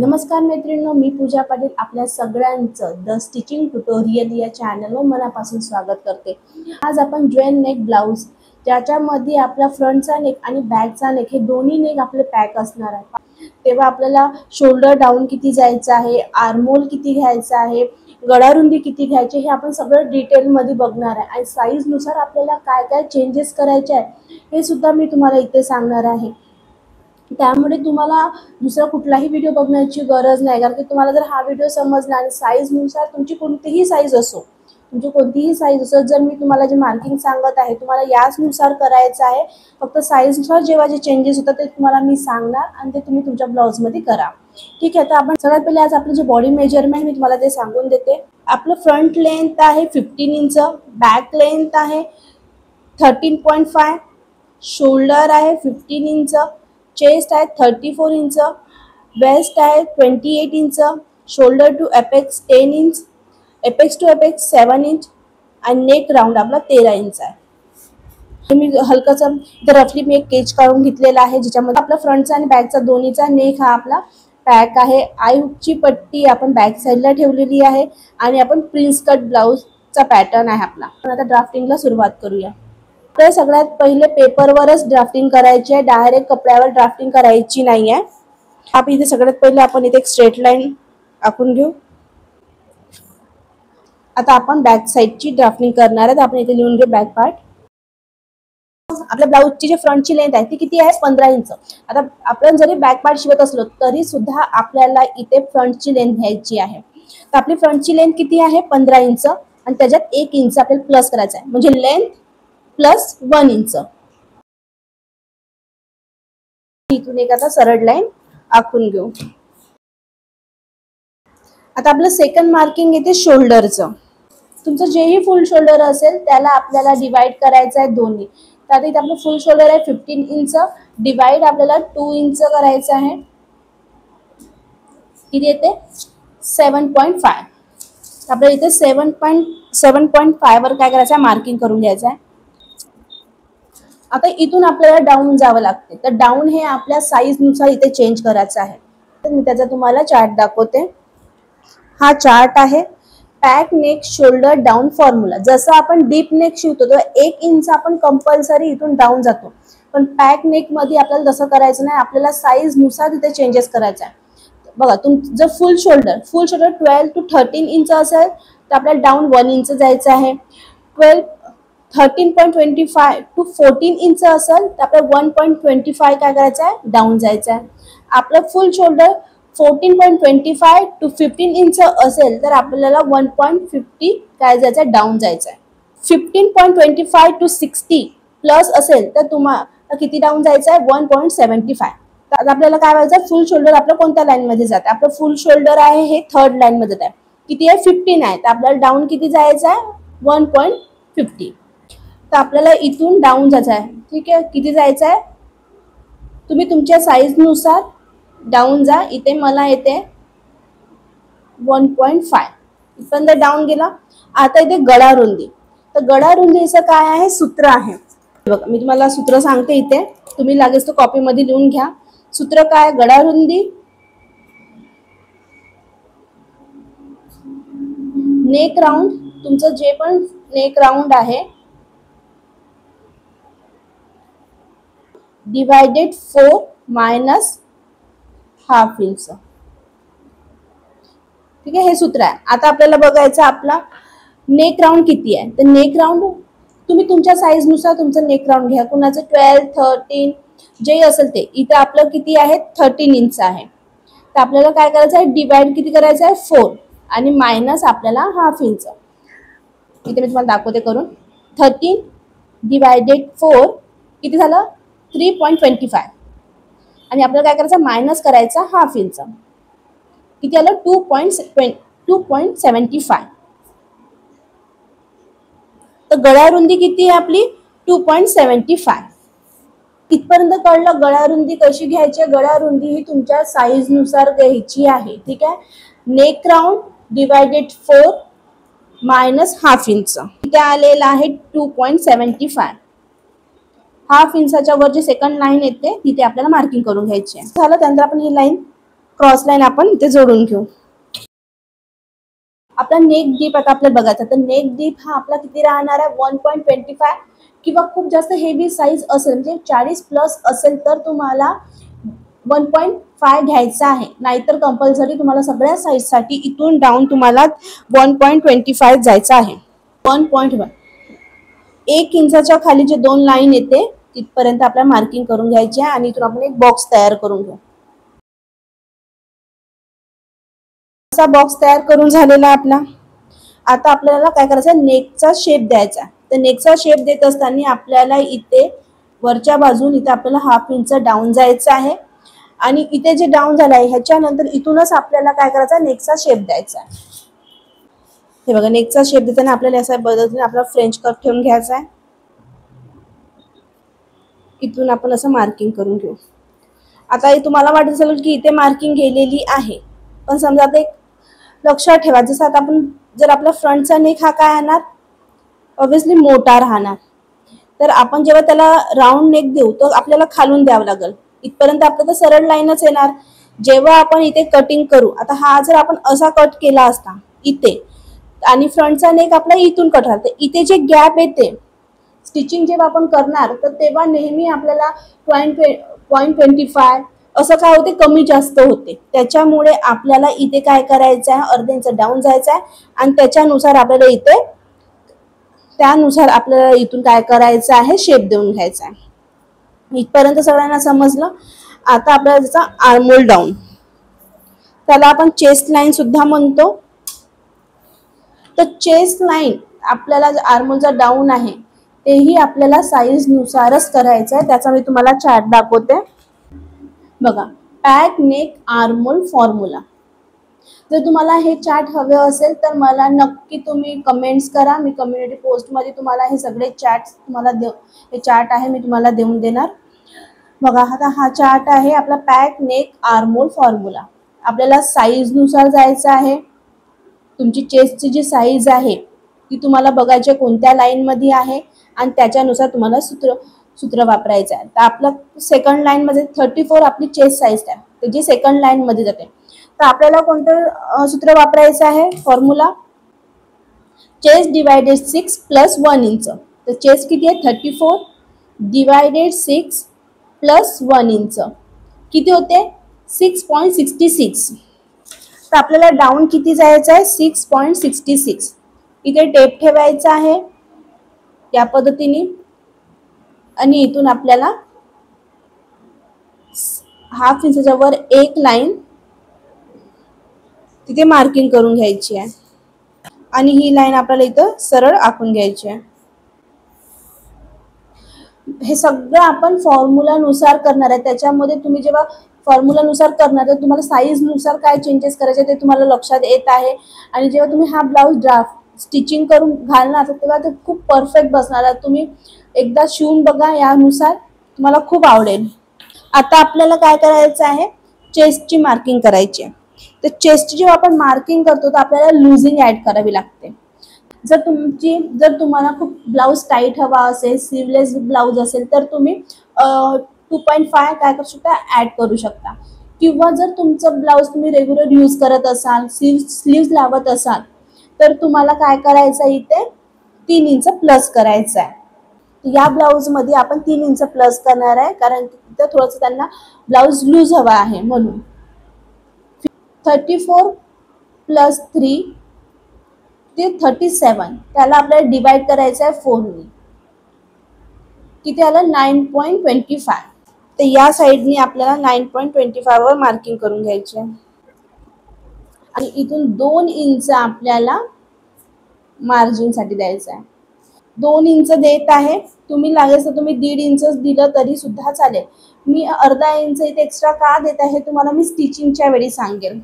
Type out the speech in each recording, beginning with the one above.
नमस्कार मैत्रिणींनो, मी पूजा पाटील आपल्या सगळ्यांचं द स्टिचिंग ट्युटोरियल या चॅनलवर मनापासून स्वागत करते। आज आपण जॉईन नेक ब्लाउज ज्याच्यामध्ये आपला फ्रंटचा नेक आणि बॅकचा नेक हे दोन्ही नेक आपले पॅक असणार आहे। तेव्हा आपल्याला शोल्डर डाऊन किती जायचं आहे, आर्महोल किती घ्यायचा आहे, गळारुंदी किती घ्यायची हे आपण सगळं डिटेलमध्ये बघणार आहे आणि साईजनुसार आपल्याला काय काय चेंजेस करायचे आहे हे सुद्धा मी तुम्हाला इथे सांगणार आहे। त्यामुळे तुम्हाला दुसरा कुठलाही व्हिडिओ बघण्याची गरज नाही, कारण की तुम्हाला जर हा व्हिडिओ समजला आणि साईजनुसार तुमची कोणतीही साईज असो जर मी तुम्हाला जे मार्किंग सांगत आहे तुम्हाला याचनुसार करायचं आहे। फक्त साईजनुसार जेव्हा जे चेंजेस होतात ते तुम्हाला मी सांगणार आणि ते तुम्ही तुमच्या ब्लाउजमध्ये करा। ठीक आहे, तर आपण सगळ्यात पहिले आज आपलं जे बॉडी मेजरमेंट मी तुम्हाला ते सांगून देते। आपलं फ्रंट लेंथ आहे 15 इंच, बॅक लेंथ आहे 13.5, शोल्डर आहे 15 इंच, चेस्ट आहे 34 इंच, वेस्ट आहे 28 inch, shoulder to apex 10 inch, apex to apex 7 inch आणि नेक राउंड आपला 13 इंच आहे। मी हलकासा रफली मी एक केज काढून घेतलेला आहे ज्याच्यामध्ये आपला फ्रंटचा आणि बॅकचा दोन्हीचा नेक हा आपला पॅक आहे। आय हुकची पट्टी आपण बॅक साईडला ठेवलेली आहे आणि आपण प्रिन्स कट ब्लाउजचा पॅटर्न आहे आपला। आपण आता ड्राफ्टिंगला सुरुवात करूया। तर सगळ्यात पहिले पेपरवरच ड्राफ्टिंग करायची आहे, डायरेक्ट कपड्यावर ड्राफ्टिंग करायची नाही आहे। आपण इथे सगळ्यात पहिले आपण इथे एक स्ट्रेट लाईन आखून घेऊ। आता आपण बॅक साईडची ड्राफ्टिंग करणार आहे, तर आपण इथे लिहून घेऊ बॅक पार्ट। आपल्या ब्लाउजची जी फ्रंटची लेंथ आहे ती किती आहे 15 इंच। आता आपण जरी बॅक पार्ट शिवत असलो तरी सुद्धा आपल्याला इथे फ्रंटची लेंथ घ्यायची आहे। तर आपली फ्रंटची लेंथ किती आहे 15 इंच आणि त्याच्यात 1 इंच आपल्याला प्लस करायचा आहे, म्हणजे लेंथ प्लस 1 इंच। इथून एक आता सरळ लाईन आखून घेऊ। आता आपलं सेकंड मार्किंग येते शोल्डरचं। तुमचं जेही फुल शोल्डर असेल त्याला आपल्याला डिवाइड करायचं आहे दोन्ही। तर आता इथे आपलं फुल शोल्डर आहे 15 इंच, डिवाइड आपल्याला 2 इंच करायचं आहे। किती येते 7.5। आपल्याला इथे 7.5 वर काय करायचं आहे मार्किंग करून घ्यायचं आहे। आता इथून आपल्याला डाऊन जावं लागते, तर डाऊन हे आपल्या साईजनुसार इथे चेंज करायचं आहे। तर मी त्याचा तुम्हाला चार्ट दाखवते। हा चार्ट आहे pack neck shoulder down formula. जसं आपण डीप नेक शिवतो तर 1 इंच आपण कंपल्सरी इथून डाऊन जातो, पण पॅक नेक मध्ये आपल्याला तसं करायचं नाही, आपल्याला साईजनुसार इथे चेंजेस करायचा आहे। बघा जर फुल शोल्डर 12 to 13 इंच असेल तर आपल्याला डाऊन 1 इंच जायचं आहे। 13.25 to 14 इंच असेल तर आपल्याला 1.25 काय करायचं आहे डाऊन जायचं आहे। आपलं फुल शोल्डर 14.25 to 15 इंच असेल तर आपल्याला 1.50 काय जायचं डाऊन जायचं आहे। 15.25 to 60 प्लस असेल तर तुम्हाला किती डाऊन जायचं आहे 1.75। तर आपल्याला काय व्हायचं फुल शोल्डर आपलं कोणत्या लाईन मध्ये जाते, आपलं फुल शोल्डर आहे हे थर्ड लाईन मध्ये आहे। किती आहे 15 आहे, तर आपल्याला डाऊन किती जायचं आहे 1.50। तर आपल्याला इथून डाऊन जायचं आहे। ठीक आहे, किती जायचं आहे तुम्ही तुमच्या साईजनुसार डाऊन जा। इथे मला येते 1.5 इथपर्यंत डाऊन गेला। आता इथे गळा रुंदी, तर गळा रुंदीचं काय आहे सूत्र आहे बघा, मी तुम्हाला सूत्र सांगते इथे, तुम्ही लागेल तो कॉपी मध्ये लिहून घ्या। सूत्र काय गळा रुंदी नेक राउंड, तुमचं जे पण नेक राउंड आहे डिवाइडेड 4 मायनस हाफ इंच। ठीक आहे, हे सूत्र आहे। आता आपल्याला बघायचं आपला नेक राउंड किती आहे, तर नेक राउंड तुम्ही तुमच्या साईजनुसार तुमचं नेक राउंड घ्या, कुणाचं 12, 13 जे असेल ते। इथे आपलं किती आहे 13 इंच आहे, तर आपल्याला काय करायचं आहे डिवाइड किती करायचं आहे 4 आणि मायनस आपल्याला हाफ इंच। इथे मी तुम्हाला दाखवते करून 13 डिवाइडेड 4 किती झालं 3.25 आणि आपल्याला काय करायचं मायनस करायचा हाफ इंच, किती आलं 2.75। तर गळा रुंदी किती आहे आपली 2.75। इथपर्यंत कळलं गळा रुंदी कशी घ्यायची। गळा रुंदी ही तुमच्या साईजनुसार घ्यायची आहे। ठीक आहे, neck round divided 4 minus half inch, इथे आलेला आहे 2.75। हाफ इंचाच्या वर जी सेकंड लाईन येते तिथे आपल्याला मार्किंग करून घ्यायची आहे। झालं, त्यानंतर आपण ही लाईन क्रॉस लाईन आपण इथे जोडून घेऊ. आपला नेक डीप आता आपल्याला बघायचा, तर नेक डीप हा आपला किती राहणार आहे 1.25 किंवा खूप जास्त हेवी साईज असेल म्हणजे 40+ असेल तर तुम्हाला 1.5 घ्यायचा आहे, नाहीतर कंपल्सरी तुम्हाला सगळ्या साईजसाठी इथून डाऊन तुम्हाला 1.25 जायचं आहे. 1.1 1 इंचाच्या खाली जे 2 लाईन येते तिथपर्यंत आपल्याला मार्किंग करून घ्यायची आहे आणि इथून आपण एक बॉक्स तयार करून घेऊ. असा बॉक्स तयार करून झालेला आपला. आता आपल्याला काय करायचं, नेकचा शेप द्यायचा. तर नेकचा शेप देत असताना आपल्याला इथे वरच्या बाजून इथे आपल्याला 1/2 इंच डाऊन जायचं आहे आणि इथे जे डाऊन झालं आहे ह्याच्यानंतर इथूनच आपल्याला काय करायचं, नेकचा शेप द्यायचा आहे. हे बघा, नेकचा शेप देताना आपल्याला असा पद्धतीने आपला फ्रेंच कट ठेवून घ्यायचा आहे. इथून आपण असं मार्किंग करून घेऊ. आता तुम्हाला वाटत असेल की इथे मार्किंग गेलेली आहे, पण समजा आता एक लक्षात ठेवा, जसं आता आपण जर आपला फ्रंटचा नेक हा काय राहणार, ऑब्विसली मोठा राहणार, तर आपण जेव्हा त्याला राऊंड नेक देऊ तर आपल्याला खालून द्यावं लागेल. इथपर्यंत आपलं तर सरळ लाईनच येणार. जेव्हा आपण इथे कटिंग करू, आता हा जर आपण असा कट केला असता इथे आणि फ्रंटचा नेक आपला इथून कट राहते, इथे जे गॅप येते स्टिचिंग जेव्हा आपण करणार तर तेव्हा नेहमी आपल्याला 0.25 असं काय होते, कमी जास्त होते. त्याच्यामुळे आपल्याला इथे काय करायचं आहे, अर्धा इंच डाऊन जायचं आहे आणि त्याच्यानुसार आपल्याला इथून काय करायचं आहे, शेप देऊन घ्यायचा आहे. इथपर्यंत सगळ्यांना समजलं. आता आपल्याला त्याचा आर्महोल डाऊन, त्याला आपण चेस्ट लाईन सुद्धा म्हणतो. तर चेस्ट लाईन आपल्याला आर्महोलचा डाऊन आहे तेही आपल्याला साईज नुसारच करायचं आहे. त्याचा मी तुम्हाला चार्ट दाखवते. बघा, पॅक नेक आर्महोल फॉर्म्युला. जर तुम्हाला हे चार्ट हवे असेल तर मला नक्की तुम्ही कमेंट्स करा. मी कम्युनिटी पोस्टमध्ये तुम्हाला हे सगळे चार्ट्स हे चार्ट आहे मी तुम्हाला देऊन देणार. बघा, आता हा चार्ट आहे आपला पॅक नेक आर्महोल फॉर्म्युला. आपल्याला साईज नुसार जायचं आहे. तुमची चेस्टची जी साईज आहे ती तुम्हाला बघायची कोणत्या लाईनमध्ये आहे आणि त्याच्यानुसार तुम्हाला सूत्र वापरायचं आहे. तर आपलं सेकंड लाईनमध्ये 34 आपली चेस्ट साईज आहे, तर जी सेकंड लाईनमध्ये जाते. तर आपल्याला कोणतं सूत्र वापरायचं आहे, फॉर्म्युला चेस्ट डिवायडेड 6 + 1 इंच. तर चेस्ट किती आहे 34 डिवायडेड 6 + 1 इंच किती होते 6.66. तर आपल्याला डाऊन किती जायचं आहे 6.66. इथे टेप ठेवायचा आहे या पद्धतीने आणि इथून आपल्याला 1/2 इंचाच्या वर एक लाईन तिथे मार्किंग करून घ्यायची आहे आणि ही लाईन आपल्याला इथं सरळ आखून घ्यायची आहे. हे सगळं आपण फॉर्म्युलानुसार करणार आहे. त्याच्यामध्ये तुम्ही जेव्हा फॉर्म्युलानुसार करणार तर तुम्हाला साईजनुसार काय चेंजेस करायचे ते तुम्हाला लक्षात येत आहे. आणि जेव्हा तुम्ही हा ब्लाऊज स्टिचिंग करून घालणार तेव्हा ते खूप परफेक्ट बसणार आहे. तुम्ही एकदा शिवून बघा, यानुसार तुम्हाला खूप आवडेल. आता आपल्याला काय करायचं आहे, चेस्टची मार्किंग करायची आहे. तर चेस्टची जेव्हा आपण मार्किंग करतो तर आपल्याला लुझिंग ॲड करावी लागते. जर तुम्हाला खूप ब्लाऊज टाईट हवा असेल, स्लीवलेस ब्लाऊज असेल तर तुम्ही 2.5 काय करू शकता, ॲड करू शकता. किंवा जर तुमचं ब्लाऊज तुम्ही रेग्युलर यूज करत असाल, स्लीव्ज लावत असाल तर तुम्हाला काय करायचं आहे, इथे 3 इंच प्लस करायचं आहे. या ब्लाऊजमध्ये आपण 3 इंच प्लस करणार आहे कारण तिथं थोडंसं त्यांना ब्लाऊज लूज हवा आहे म्हणून. 34 + 3 ते 37 त्याला आपल्याला डिवाइड करायचं आहे 4 ने. किती आलं 9.25. तर या साईडने आपल्याला 9.25 वर मार्किंग करून घ्यायची आहे आणि इथून 2 इंच आपल्याला मार्जिनसाठी द्यायचं आहे. 2 इंच देत आहे. तुम्ही लागेल तर तुम्ही 1.5 इंच दिलं तरी सुद्धा चालेल. मी अर्धा इंच इथे एक्स्ट्रा का देत आहे तुम्हाला मी स्टिचिंगच्या वेळी सांगेल.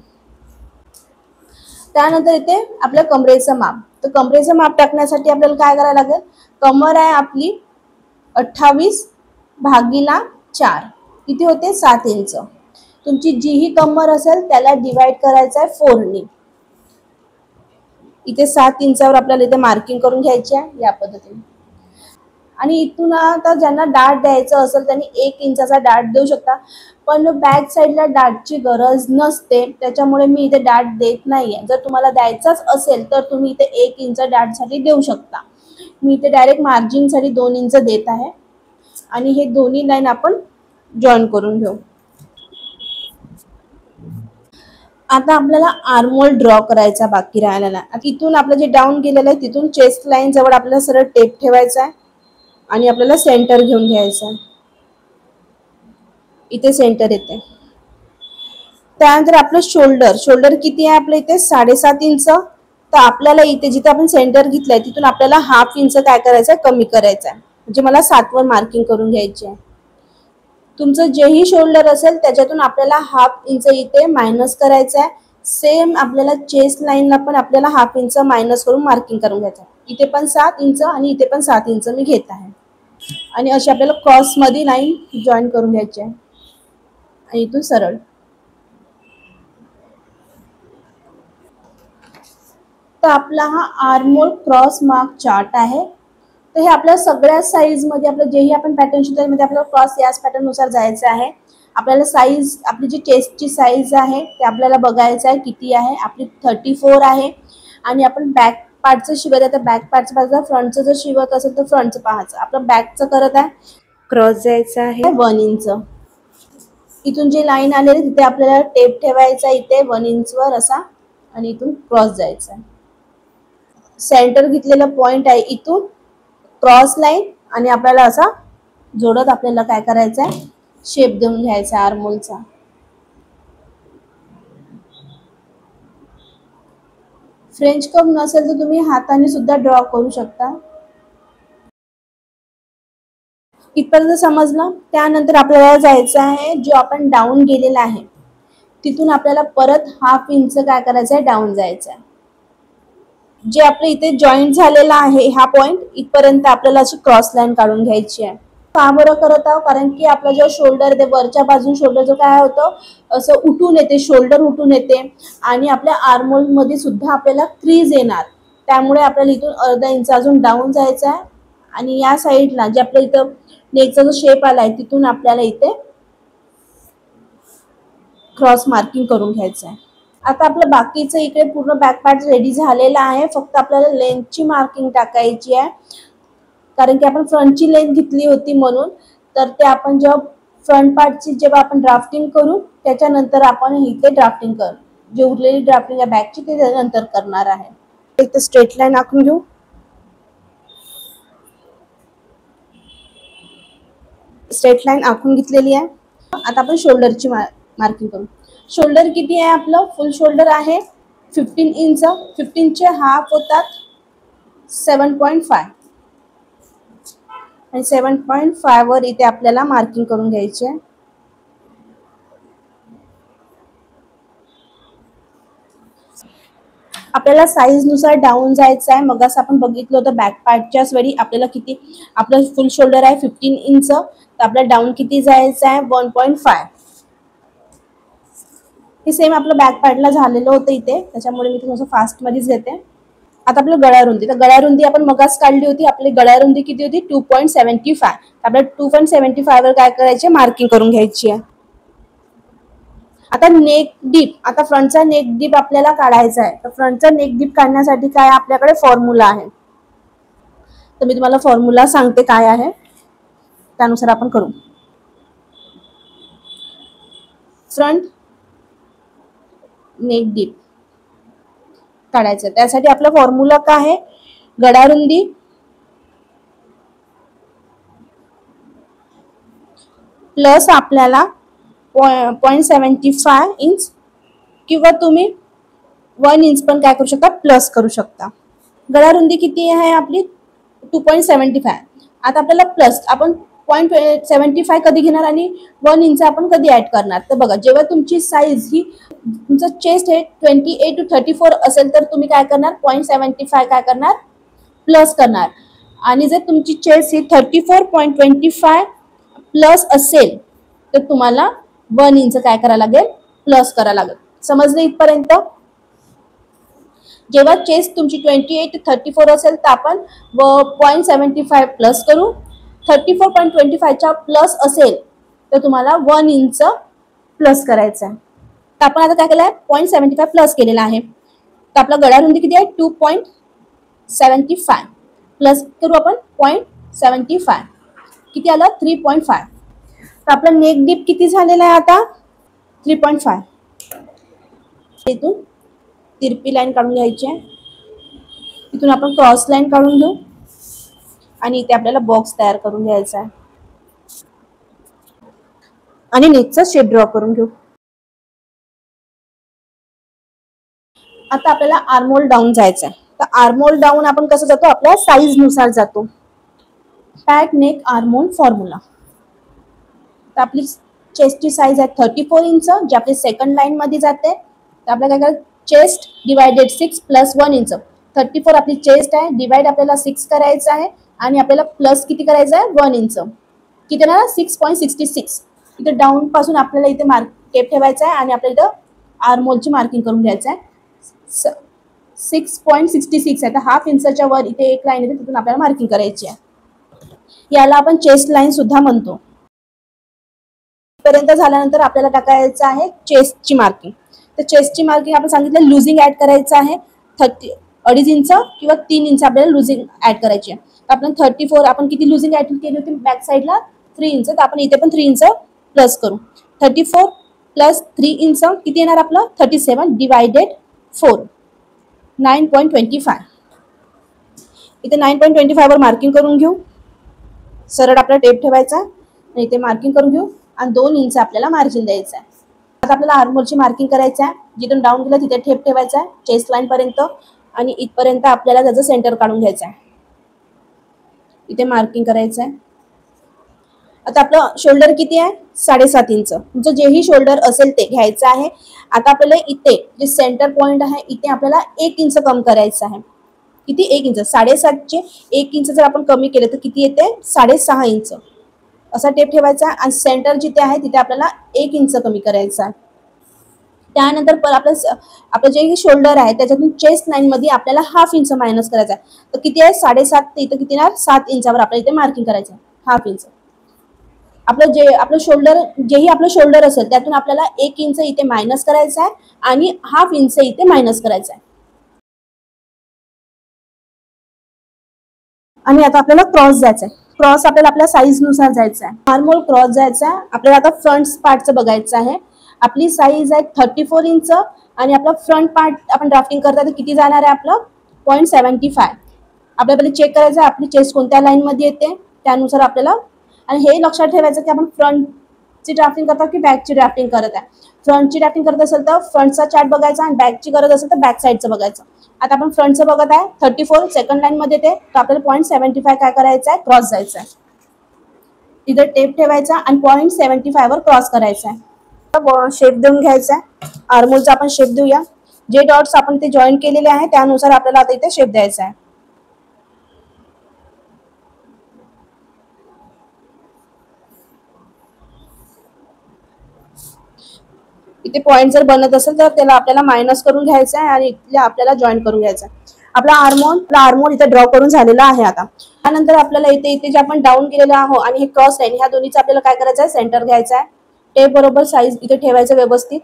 त्यानंतर इथे आपल्या कमरेचं माप. तर कमरेचं माप टाकण्यासाठी आपल्याला काय करायला लागेल, कमर आहे आपली 28/4 किती होते 7 इंच. तुमची जीही कमर असेल त्याला डिवाइड करायचं आहे 4 ने. इथे 7 इंचावर आपल्याला इथे मार्किंग करून घ्यायची आहे या पद्धतीने. आणि इथून आता ज्यांना डार्ट द्यायचं असेल त्यांनी 1 इंचाचा डार्ट देऊ शकता, पण बॅक साईडला डार्टची गरज नसते, त्याच्यामुळे मी इथे डार्ट देत नाहीये. जर तुम्हाला द्यायचाच असेल तर तुम्ही इथे 1 इंच डार्टसाठी देऊ शकता. मी इथे डायरेक्ट मार्जिनसाठी 2 इंच देत आहे आणि हे दोन्ही लाईन आपण जॉईन करून घेऊ. आता आपल्याला आर्महोल ड्रॉ करायचा बाकी राहिलेला आहे. आता इथून आपलं जे डाऊन गेलेलं आहे तिथून चेस्ट लाईन जवळ आपल्याला सरळ टेप ठेवायचा आहे आणि आपल्याला सेंटर घेऊन घ्यायचं आहे. इथे सेंटर येते. त्यानंतर आपलं शोल्डर किती आहे आपलं इथे 7.5 इंच. तर आपल्याला इथे जिथे आपण सेंटर घेतलंय तिथून आपल्याला 1/2 इंच काय करायचं आहे, कमी करायचं आहे. म्हणजे मला 7 वर मार्किंग करून घ्यायची आहे. तुमचं जेही शोल्डर असेल त्याच्यातून आपल्याला 1/2 इंच इथे मायनस करायचं आहे. सेम आपल्याला चेस्ट लाईनला पण आपल्याला 1/2 इंच मायनस करून मार्किंग करून घ्यायचं आहे. इथे पण 7 इंच आणि इथे पण 7 इंच मी घेत आहे. आणि अशी आपल्याला क्रॉस मध्ये लाईन जॉईन करून घ्यायची आहे आणि इथून सरळ. तर आपला हा आर्महोल क्रॉस मार्क चार्ट आहे. तर हे आपल्या सगळ्या साईज मध्ये आपलं जेही आपण पॅटर्न शिकतो त्यामध्ये आपल्याला क्रॉस याच पॅटर्न नुसार जायचं आहे. आपल्याला साईज आपली जी चेस्टची साईज आहे ते आपल्याला बघायचं आहे किती आहे. आपली 34 आहे आणि आपण बॅक पार्टचं शिवत आहे तर बॅक पार्टचं पाहायचं, फ्रंटचं जर शिवत असेल तर फ्रंटचं पाहायचं. आपलं बॅकचं करत आहे क्रॉस जायचं आहे 1 इंच. इथून जी लाईन आलेली तिथे आपल्याला टेप ठेवायचा इथे 1 इंचवर असा आणि इथून क्रॉस जायचा आहे. सेंटर घेतलेला पॉइंट आहे इथून क्रॉस लाईन आणि आपल्याला असा जोडत आपल्याला काय करायचं आहे, शेप देऊन घ्यायचा आर्महोलचा. फ्रेंच कर्व नसेल तर तुम्ही हाताने सुद्धा ड्रॉ करू शकता. इथपर्यंत समजलं. त्यानंतर आपल्याला जायचं आहे जो आपण डाऊन गेलेला आहे तिथून आपल्याला परत 1/2 इंच काय करायचं आहे, डाऊन जायचं आहे. जे आपलं इथे जॉईंट झालेला आहे हा पॉइंट इथपर्यंत आपल्याला अशी क्रॉस लाईन काढून घ्यायची आहे. का बरं करत आहोत, कारण की आपला जो शोल्डर ते वरच्या बाजून शोल्डर जो काय होतं असं उठून येते, शोल्डर उठून येते आणि आपल्या आर्महोल मध्ये सुद्धा आपल्याला क्रीज येणार. त्यामुळे आपल्याला इथून अर्धा इंच अजून डाऊन जायचं आहे आणि या साईडला जे आपल्या इथं नेकचा जो शेप आलाय तिथून आपल्याला इथे क्रॉस मार्किंग करून घ्यायचं आहे. आता आपलं बाकीचं इकडे पूर्ण बॅक पार्ट रेडी झालेला आहे. फक्त आपल्याला लेंथची मार्किंग टाकायची आहे, कारण की आपण फ्रंटची लेंथ घेतली होती म्हणून. तर ते आपण जेव्हा फ्रंट पार्टची जेव्हा आपण ड्राफ्टिंग करू त्याच्यानंतर आपण इथे ड्राफ्टिंग करू. जे उरलेली ड्राफ्टिंग आहे बॅकची ते त्यानंतर करणार आहे. इथे स्ट्रेट लाईन आखून घेऊ. स्ट्रेट लाईन आखून घेतलेली आहे. आता आपण शोल्डरची मार्किंग करू. शोल्डर किती आहे आपलं, फुल शोल्डर आहे 15 इंच. 15चे हाफ होतात 7.5 आणि 7.5 वर इथे आपल्याला मार्किंग करून घ्यायची आहे. आपल्याला साईज नुसार डाऊन जायचं आहे. मग असं आपण बघितलं होतं बॅक पार्टच्याच वेळी आपल्याला किती, आपलं फुल शोल्डर आहे 15 इंच तर आपल्याला डाऊन किती जायचं आहे 1.5. हे सेम आपलं बॅक पार्टला झालेलं होतं इथे, त्याच्यामुळे मी थोडंसं फास्ट मध्येच घेते. आता आपलं गळा रुंदी, तर गळा रुंदी आपण मगाच काढली होती. आपली गळा रुंदी किती होती 2.75. आपल्याला 2.75 वर काय करायचे, मार्किंग करून घ्यायची आहे. आता नेक डीप, आता फ्रंटचा नेक डीप आपल्याला काढायचा आहे. तर फ्रंटचा नेक डीप काढण्यासाठी काय आपल्याकडे फॉर्म्युला आहे, तर मी तुम्हाला फॉर्म्युला सांगते काय आहे, त्यानुसार आपण करू. फ्रंट नेक डीप काढायचं, त्यासाठी आपला फॉर्म्युला काय आहे, गळारुंदी प्लस आपल्याला 0.75 इंच किंवा तुम्ही 1 इंच पण काय करू शकता, प्लस करू शकता. गळारुंदी किती आहे आपली 2.75. आता आपल्याला प्लस आपण 0.75 कधी घेणार आणि 1 इंच आपण कधी ऍड करणार, तर बघा जेव्हा तुमची साईज ही तुमचं चेस्ट हे 28 to 34 असेल तर तुम्ही काय करणार 0.75 काय करणार, प्लस करणार. आणि जर तुमची चेस्ट ही 34.25 प्लस असेल तर तुम्हाला 1 इंच काय करायला लागेल, प्लस करायला लागेल. समजलं इथपर्यंत. जेव्हा चेस्ट तुमची 28 to 34 असेल तर आपण 0.75 प्लस करू 34.25च्या प्लस असेल तर तुम्हाला 1 इंच प्लस करायचं आहे. तर आपण आता काय केलं आहे, 0.75 प्लस केलेला आहे. तर आपला गळा रुंदी किती आहे, 2.75 प्लस करू आपण 0.75, किती आलं 3.5. तर आपला नेक डीप किती झालेला आहे आता, 3.5. इथून तिरपी लाईन काढून घ्यायची आहे, इथून आपण क्रॉस लाईन काढून घेऊ आणि इथे आपल्याला बॉक्स तयार करून घ्यायचा आहे आणि नेकचा शेप ड्रॉ करून घेऊ. आता आपल्याला आर्महोल डाऊन जायचं आहे. तर आर्महोल डाऊन आपण कसं जातो, आपल्या साईज नुसार जातो. Back neck armhole formula. तर आपली चेस्टची साईज आहे 34 इंच, जे आपली सेकंड लाईन मध्ये जाते. तर आपल्याला काय करायचं, चेस्ट डिवायडेड 6 प्लस 1 इंच. 34 आपली चेस्ट आहे, डिवाइड आपल्याला 6 करायचं आहे आणि आपल्याला प्लस किती करायचं आहे, 1 इंच. किती ना 6.66. इथे डाऊन पासून आपल्याला इथे टेप ठेवायचा आहे आणि आपल्याला इथं आर्महोलची मार्किंग करून घ्यायचं आहे. 6.66 आहे. तर हाफ इंचच्या वर इथे एक लाईन येते, तिथून आपल्याला मार्किंग करायची आहे. याला आपण चेस्ट लाईन सुद्धा म्हणतो. पर्यंत झाल्यानंतर आपल्याला टाकायचं आहे चेस्टची मार्किंग. तर चेस्टची मार्किंग आपण सांगितलं लुझिंग ऍड करायचं आहे. 2.5 इंच किंवा 3 इंच आपल्याला लुझिंग ऍड करायची आहे. आपण 34 आपण किती लुझिंग ऍड केली होती बॅक साईडला, 3 इंच. तर आपण इथे पण 3 इंच प्लस करू. 34 प्लस 3 इंच किती येणार आपलं, 37 डिवायडेड 4, 9.25. इथे 9.25 वर मार्किंग करून घेऊ. सरळ आपला टेप ठेवायचा आणि इथे मार्किंग करून घेऊ आणि 2 इंच आपल्याला मार्जिन द्यायचं आहे. आता आपल्याला आर्महोलची मार्किंग करायचं आहे. जिथून डाऊन गेलं तिथे टेप ठेवायचा आहे चेस्ट लाईन पर्यंत आणि इथपर्यंत आपल्याला त्याचं सेंटर काढून घ्यायचं आहे. इथे मार्किंग करायचं आहे. आता आपलं शोल्डर किती आहे, 7.5 इंच. तुमचं जेही शोल्डर असेल ते घ्यायचं आहे. आता आपल्याला इथे जे सेंटर पॉइंट आहे इथे आपल्याला 1 इंच कम करायचं आहे. किती, 1 इंच. 7.5चे 1 इंच जर आपण कमी केलं तर किती येते, 6.5 इंच. असा टेप ठेवायचा आणि सेंटर जिथे आहे तिथे आपल्याला 1 इंच कमी करायचा आहे. त्यानंतर आपलं जे शोल्डर आहे त्याच्यातून चेस्ट लाईन मध्ये आपल्याला हाफ इंच मायनस करायचा आहे. तर किती आहे, 7.5 ते इथं किती ना 7 इंचावर आपल्याला इथे मार्किंग करायचं आहे, हाफ इंच. आपलं शोल्डर जेही आपलं शोल्डर असेल त्यातून आपल्याला 1 इंच इथे मायनस करायचं आहे आणि हाफ इंच इथे मायनस करायचं आहे. आणि आता आपल्याला क्रॉस जायचं आहे. क्रॉस आपल्याला आपल्या साईज नुसार जायचं आहे. आर्महोल क्रॉस जायचा आहे. आपल्याला आता फ्रंट पार्टचं बघायचं आहे. आपली साईज आहे 34 इंच आणि आपला फ्रंट पार्ट आपण ड्राफ्टिंग करता तर किती जाणार आहे आपलं, 0.75. आपल्याला पहिले चेक करायचं आहे आपली चेस्ट कोणत्या लाईन मध्ये येते त्यानुसार आपल्याला. आणि हे लक्षात ठेवायचं की आपण फ्रंटची ड्राफ्टिंग करतो की बॅकची ड्राफ्टिंग करत आहे. फ्रंटची ड्राफ्टिंग करत असेल तर फ्रंटचा चार्ट बघायचा आणि बॅकची करत असेल तर बॅक साईडचं बघायचं. आता आपण फ्रंटचं बघत आहे, 34 सेकंड लाईन मध्ये येते तर आपल्याला 0.75 काय करायचं आहे, क्रॉस जायचं आहे. तिथे टेप ठेवायचा आणि 0.75 वर क्रॉस करायचा आहे. शेप देऊन घ्यायचा आहे. आर्महोलचा आपण शेप देऊया. जे डॉट्स आपण ते जॉईन केलेले आहे त्यानुसार आपल्याला आता इथे शेप द्यायचा आहे. इथे पॉइंट जर बनत असेल तर त्याला आपल्याला मायनस करून घ्यायचं आहे आणि इथे आपल्याला जॉईन करून घ्यायचं आहे. आपला आर्महोल इथे ड्रॉ करून झालेला आहे. आता त्यानंतर आपल्याला इथे जे आपण डाऊन केलेलं आहोत आणि हे क्रॉस लाईन ह्या दोन्हीचं आपल्याला काय करायचं आहे, सेंटर घ्यायचा आहे. टेप बरोबर साईज इथे ठेवायचं व्यवस्थित.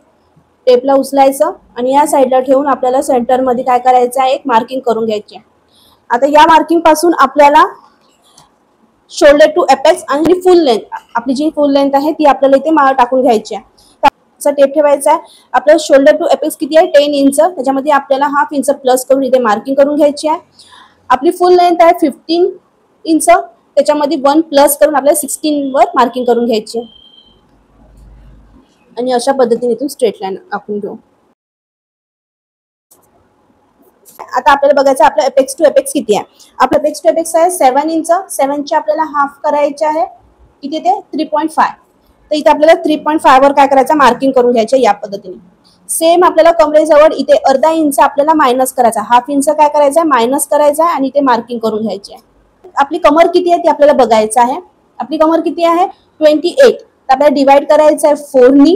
टेपला उचलायचं आणि या साईडला ठेवून आपल्याला सेंटर मध्ये काय करायचं आहे, एक मार्किंग करून घ्यायची आहे. आता या मार्किंग पासून आपल्याला शोल्डर टू एपेक्स आणि फुल लेंथ, आपली जी फुल लेंथ आहे ती आपल्याला इथे टाकून घ्यायची आहे. टेप ठेवायचा आहे. आपलं शोल्डर टू एपेक्स किती आहे, 10 इंच. त्याच्यामध्ये आपल्याला हाफ इंच प्लस करून इथे मार्किंग करून घ्यायची आहे. आपली फुल लेंथ आहे 15 इंच. त्याच्यामध्ये 1 प्लस करून आपल्याला 16 वर मार्किंग करून घ्यायची आहे. आणि अशा पद्धतीने इथून स्ट्रेट लाईन आखून घेऊ. आता आपल्याला बघायचं आपलं एपेक्स टू एपेक्स किती आहे. आपलं एपेक्स टू एपेक्स आहे 7 इंच. 7चे आपल्याला हाफ करायचे आहे किती ते 3.5. तर इथे आपल्याला 3.5 वर काय करायचं, मार्किंग करून घ्यायचे या पद्धतीने. सेम आपल्याला कमरेजवळ इथे अर्धा इंच आपल्याला मायनस करायचा, हाफ इंच काय करायचं मायनस करायचा आणि इथे मार्किंग करून घ्यायची आहे. आपली कमर किती आहे ती आपल्याला बघायचं आहे. आपली कमर किती आहे 28. तर आपल्याला डिवाइड करायचं आहे 4 नी.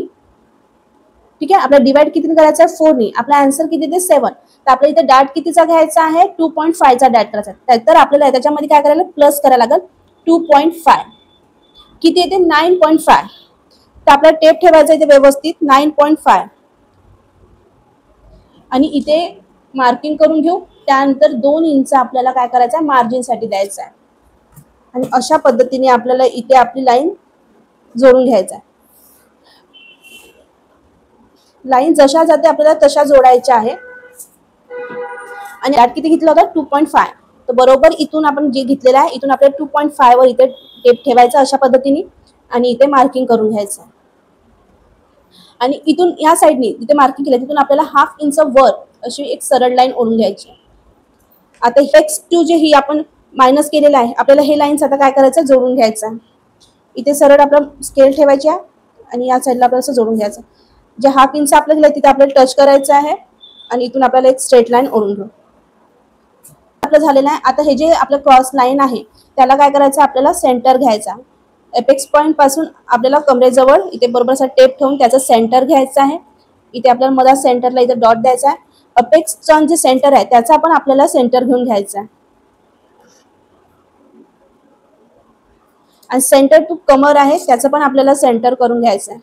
ठीक आहे, आपल्याला डिवाइड किती करायचं आहे 4 नी. आपला आन्सर किती ते 7. तर आपल्याला इथे डाट कितीचा घ्यायचा आहे 2.5 चा डाट करायचा. तर आपल्याला त्याच्यामध्ये काय करायला प्लस करायला लागेल 2.5 किती येते 9.5. तर आपला टेप ठेवायचा इथे व्यवस्थित 9.5 आणि इथे मार्किंग करून घेऊ. त्यानंतर 2 इंच आपल्याला काय करायचं आहे, मार्जिनसाठी द्यायचं आहे. आणि अशा पद्धतीने आपल्याला इथे आपली लाईन जोडून घ्यायचं आहे. लाईन जशा जाते आपल्याला तशा जोडायच्या आहे. आणि डाट किती घेतला होता 2.5. तर बरोबर इथून आपण जे घेतलेलं आहे इथून आपल्याला 2.5 वर इथे टेप ठेवायचा अशा पद्धतीने आणि इथे मार्किंग करून घ्यायचं. आणि इथून या साईडने जिथे मार्किंग केलं तिथून आपल्याला 1/2 इंच वर अशी एक सरळ लाईन ओढून घ्यायची. आता x2 जे ही आपण मायनस केलेलं आहे आपल्याला हे लाईन्स आता काय करायचं, जोडून घ्यायचं. इथे सरळ आपला स्केल ठेवायची आहे आणि या साईडला आपल्याला असं जोडून घ्यायचं. जे 1/2 इंच आपल्याला तिथे आपल्याला टच करायचं आहे आणि इथून आपल्याला एक स्ट्रेट लाईन ओढून घेऊ. आपलं झालेलं आहे. आता हे जे आपलं क्रॉस लाईन आहे त्याला काय करायचं, आपल्याला सेंटर घ्यायचा. एपेक्स पॉईंट पासून आपल्याला कमरेजवळ इथे बरोबर असा टेप ठेवून त्याचं सेंटर घ्यायचं आहे. इथे आपल्याला मधा सेंटरला इथे डॉट द्यायचा आहे. अपेक्सचं जे सेंटर आहे त्याचा पण आपल्याला सेंटर घेऊन घ्यायचा आहे. आणि सेंटर टू कमर आहे त्याचं पण आपल्याला सेंटर करून घ्यायचं आहे.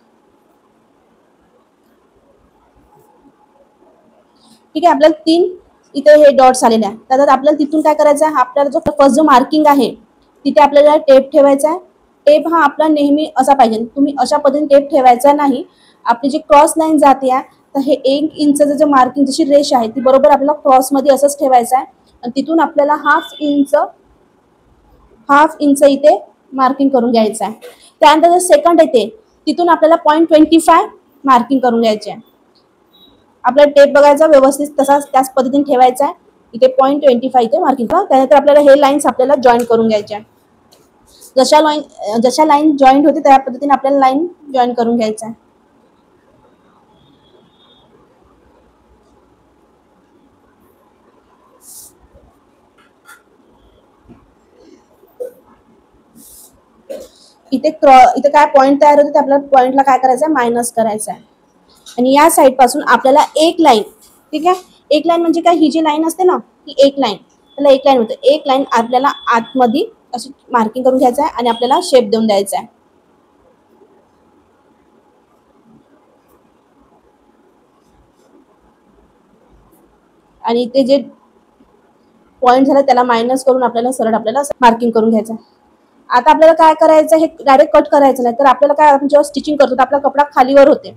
ठीक आहे. आपल्याला 3 इथे हे डॉट्स आलेले आहे. त्याच्यात आपल्याला तिथून काय करायचं आहे, आपल्याला जो फर्स्ट जो मार्किंग आहे तिथे आपल्याला टेप ठेवायचा आहे. टेप हा आपला नेहमी असा पाहिजे, तुम्ही अशा पद्धतीने टेप ठेवायचा नाही. आपली जी क्रॉस लाईन जाते आहे तर हे 1 इंचचं जे मार्किंग जशी रेष आहे ती बरोबर आपल्याला क्रॉसमध्ये असंच ठेवायचं आहे. आणि तिथून आपल्याला 1/2 इंच इथे मार्किंग करून घ्यायचं आहे. त्यानंतर जे सेकंड येते तिथून आपल्याला 0.25 मार्किंग करून घ्यायचे आहे. आपल्याला टेप बघायचा व्यवस्थित तसाच त्याच पद्धतीने ठेवायचा आहे. इथे 0.25 इथे मार्किंग करा. त्यानंतर आपल्याला हे लाईन्स आपल्याला जॉईन करून घ्यायच्या. जशा लाईन जॉईंट होते त्या पद्धतीने आपल्याला लाईन जॉईन करून घ्यायचा आहे. इथे काय पॉईंट तयार होते आपल्याला पॉईंटला काय करायचं आहे, मायनस करायचं आहे. आणि या साईड पासून आपल्याला एक लाईन, ठीक आहे, एक लाईन म्हणजे काय, ही जी लाईन असते ना ही एक लाईन, त्याला एक लाईन होते. एक लाईन आपल्याला आतमध्ये अशी मार्किंग करून घ्यायचं आहे आणि आपल्याला शेप देऊन द्यायचा आहे. आणि इथे जे पॉईंट झाला त्याला मायनस करून आपल्याला सरळ आपल्याला मार्किंग करून घ्यायचं आहे. आता आपल्याला काय करायचं, हे डायरेक्ट कट करायचं नाही. तर आपल्याला काय, आपण जेव्हा स्टिचिंग करतो तर आपला कपडा खालीवर होते.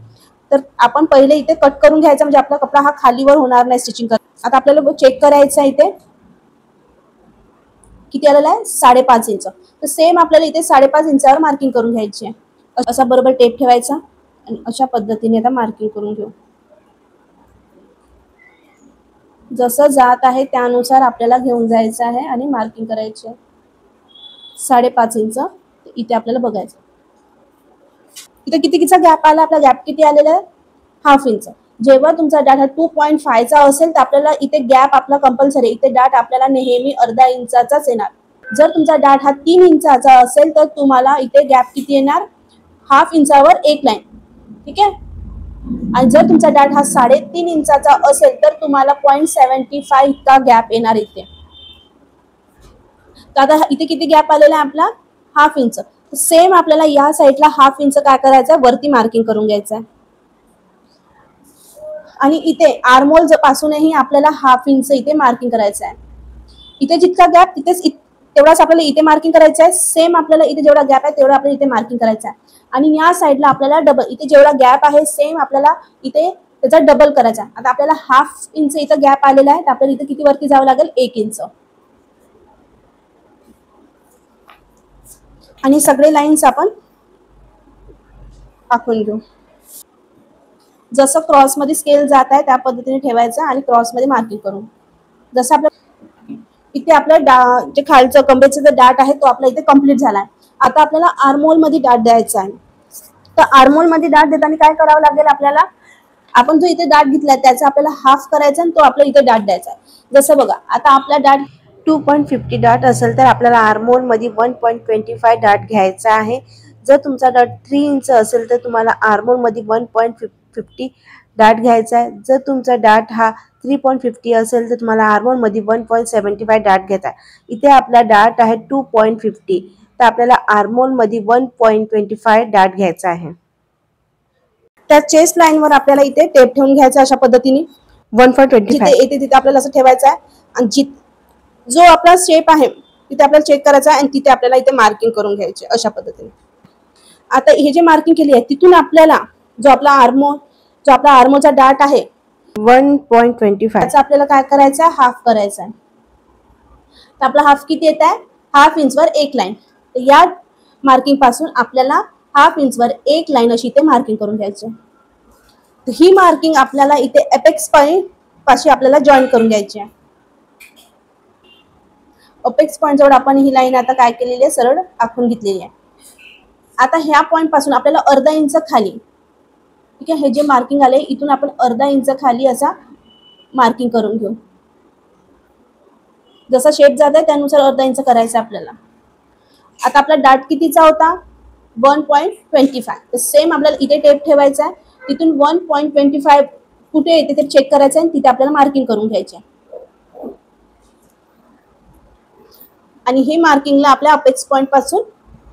तर आपण पहिले इथे कट करून घ्यायचा म्हणजे आपला कपडा हा खालीवर होणार नाही स्टिचिंग करताना. आता आपल्याला चेक करायचं आहे इथे किती आलेला आहे, 5.5 इंच. तर सेम आपल्याला इथे 5.5 इंचावर मार्किंग करून घ्यायची आहे. असा बरोबर टेप ठेवायचा आणि अशा पद्धतीने आता मार्किंग करून घेऊ. जसं जात आहे त्यानुसार आपल्याला घेऊन जायचं आहे आणि मार्किंग करायची आहे. 5.5 इंच इथे आपल्याला बघायचं. इथे कितीचा गॅप आला, आपला गॅप किती आलेला आहे, 1/2 इंच. जेव्हा तुमचा डाट हा 2.5चा असेल तर आपल्याला इथे गॅप आपला कंपल्सरी, इथे डाट आपल्याला नेहमी अर्धा इंचाचाच येणार. जर तुमचा डाट हा 3 इंचाचा असेल तर तुम्हाला इथे गॅप किती येणार, 1/2 इंचावर एक लाईन. ठीक आहे. आणि जर तुमचा डाट हा 3.5 इंचाचा असेल तर तुम्हाला 0.75 इतका गॅप येणार इथे. तर आता इथे किती गॅप आलेला आहे आपला, 1/2 इंच. सेम आपल्याला या साईडला 1/2 इंच काय करायचं आहे, वरती मार्किंग करून घ्यायचं आहे. आणि इथे आर्महोल पासूनही आपल्याला 1/2 इंच इथे मार्किंग करायचं आहे. इथे जितका गॅप तिथेच तेवढाच आपल्याला इथे मार्किंग करायचं आहे. सेम आपल्याला इथे जेवढा गॅप आहे तेवढा आपल्याला इथे मार्किंग करायचं आहे. आणि या साईडला आपल्याला डबल, इथे जेवढा गॅप आहे सेम आपल्याला इथे त्याचा डबल करायचा आहे. आता आपल्याला 1/2 इंच इथं गॅप आलेला आहे तर आपल्याला इथे किती वरती जावं लागेल, 1 इंच. आणि सगळे लाईन्स आपण आखून घेऊ. जसं क्रॉसमध्ये स्केल जात आहे त्या पद्धतीने ठेवायचं आणि क्रॉसमध्ये मार्किंग करू. जसं आपलं इथे आपलं जे खालचं कमरेचं जे डाट आहे तो आपला इथे कम्प्लीट झाला आहे. आता आपल्याला आर्महोलमध्ये डाट द्यायचा आहे. तर आर्महोलमध्ये डाट देताना काय करावं लागेल आपल्याला, आपण जो इथे डाट घेतलाय त्याचा आपल्याला हाफ करायचा आणि तो आपला इथे डाट द्यायचा आहे. जसं बघा, आता आपला डाट 2.50 डाट असेल तर आपल्याला आर्महोलमध्ये 1.25 डाट घ्यायचा आहे. जर तुमचा डाट 3 इंच असेल तर तुम्हाला आर्महोलमध्ये 1.50 डाट घ्यायचा आहे. जर तुमचा डाट हा 3.50 असेल तर तुम्हाला आर्महोलमध्ये 1.75 डाट घ्यायचा आहे. इथे आपला डाट आहे 2.50. तर आपल्याला आर्महोल मध्ये 1.25 डाट घ्यायचा आहे. त्या चेस्ट लाईनवर आपल्याला इथे टेप ठेवून घ्यायचा अशा पद्धतीने 1.25 जिथे येते तिथे आपल्याला असं ठेवायचं आहे. आणि जो आपला शेप आहे तिथे आपल्याला चेक करायचा आहे आणि तिथे आपल्याला इथे मार्किंग करून घ्यायचे अशा पद्धतीने. आता हे जे मार्किंग केली आहे तिथून आपल्याला जो आपला आर्महोलचा डाट आहे 1.25 त्याचा आपल्याला काय करायचं आहे, हाफ करायचा आहे. तर आपला हाफ किती येत आहे, हाफ इंचवर एक लाईन. तर या मार्किंग पासून आपल्याला हाफ इंचवर एक लाईन अशी इथे मार्किंग करून घ्यायची. तर ही मार्किंग आपल्याला इथे अपेक्स पॉइंट पाशी आपल्याला जॉईन करून घ्यायची आहे. अपेक्स पॉइंट जवळ आपण ही लाईन आता काय केलेली आहे, सरळ आखून घेतलेली आहे. आता ह्या पॉइंट पासून आपल्याला अर्धा इंच खाली, ठीक आहे, हे जे मार्किंग आले इथून आपण अर्धा इंच खाली असा मार्किंग करून घेऊ. जसा शेप जात आहे त्यानुसार अर्धा इंच करायचा आपल्याला. आता आपला डाट कितीचा होता, 1.25. तर सेम आपल्याला इथे टेप ठेवायचा आहे. तिथून 1.25 कुठे येते ते चेक करायचं आहे. तिथे आपल्याला मार्किंग करून घ्यायचे. आणि हे मार्किंगला आपल्या अपेक्स पॉइंट पासून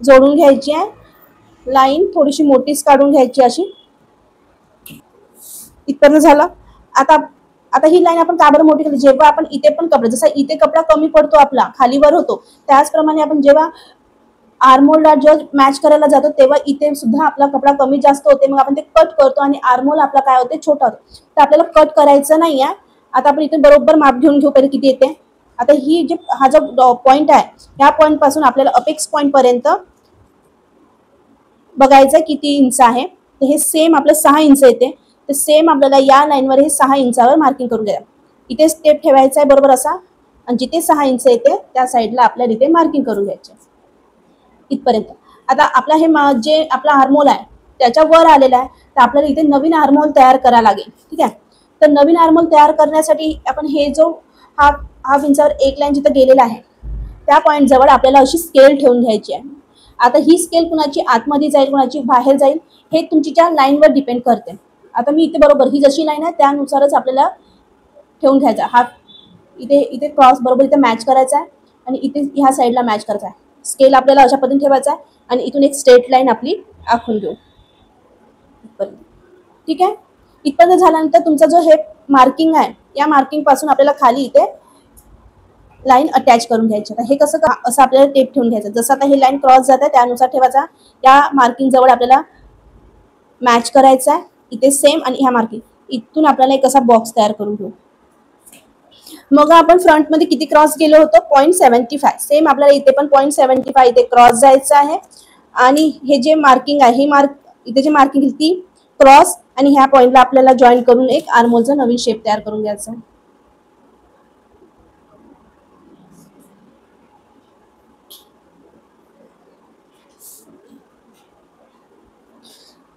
जोडून घ्यायची आहे. लाईन थोडीशी मोठीच काढून घ्यायची अशी. इथपर्यंत झालं. आता ही लाईन आपण का बरं मोठी केली, जेव्हा आपण इथे पण कपडा, जसा इथे कपडा कमी पडतो आपला खालीवर होतो, त्याचप्रमाणे आपण जेव्हा आर्महोलला जेव्हा मॅच करायला जातो तेव्हा इथे सुद्धा आपला कपडा कमी जास्त होते. मग आपण ते कट करतो आणि आर्महोल आपला काय होते, छोटा होतो. तर आपल्याला कट करायचं नाही आहे. आता आपण इथे बरोबर माप घेऊन घेऊ पहिले किती येते. आता हा जो पॉइंट आहे ह्या पॉइंट पासून आपल्याला अपेक्स पॉइंट पर्यंत बघायचं किती इंच आहे. तर हे सेम आपलं 6 इंच येते. तर सेम आपल्याला या लाईनवर हे 6 इंचावर मार्किंग करून घ्या. इथे स्टेप ठेवायचा आहे बरोबर असा, आणि जिथे 6 इंच येते त्या साईडला आपल्याला इथे मार्किंग करून घ्यायचे इथपर्यंत. आता आपला हे जे आपला आर्महोल आहे त्याच्या वर आलेला आहे. तर आपल्याला इथे नवीन आर्महोल तयार करायला लागेल, ठीक आहे. तर नवीन आर्महोल तयार करण्यासाठी आपण हे जो हाफ इंचावर एक लाईन जिथे गेलेला आहे त्या पॉईंट जवळ आपल्याला अशी स्केल ठेवून घ्यायची आहे. आता ही स्केल कुणाची आतमध्ये जाईल कुणाची बाहेर जाईल हे तुमच्या लाईनवर डिपेंड करते. आता मी इथे बरोबर ही जशी लाईन आहे त्यानुसारच आपल्याला ठेवून घ्यायचा. हाफ इथे क्रॉस बरोबर इथे मॅच करायचा आहे आणि इथे ह्या साईडला मॅच करायचा आहे. स्केल आपल्याला अशा पद्धतीने ठेवायचा आहे आणि इथून एक स्ट्रेट लाईन आपली आखून घेऊ, ठीक आहे. इथपर्यंत झाल्यानंतर तुमचा जो हे मार्किंग आहे या मार्किंग पासून आपल्याला खाली इथे लाईन अटॅच करून घ्यायची. हे कसं असं आपल्याला टेप ठेवून घ्यायचं. जसं आता हे लाईन क्रॉस जात आहे त्यानुसार ठेवायचा. या मार्किंग जवळ आपल्याला मॅच करायचा आहे इथे सेम, आणि ह्या मार्किंग इथून आपल्याला एक असा बॉक्स तयार करून घेऊ. मग आपण फ्रंट मध्ये किती क्रॉस गेलो होतो, 0.75. सेम आपल्याला इथे पण 0.75 इथे क्रॉस जायचं आहे. आणि हे जे मार्किंग आहे इथे जे मार्किंग ती क्रॉस आणि ह्या पॉइंटला आपल्याला जॉईन करून एक आर्महोलचा नवीन शेप तयार करून घ्यायचा.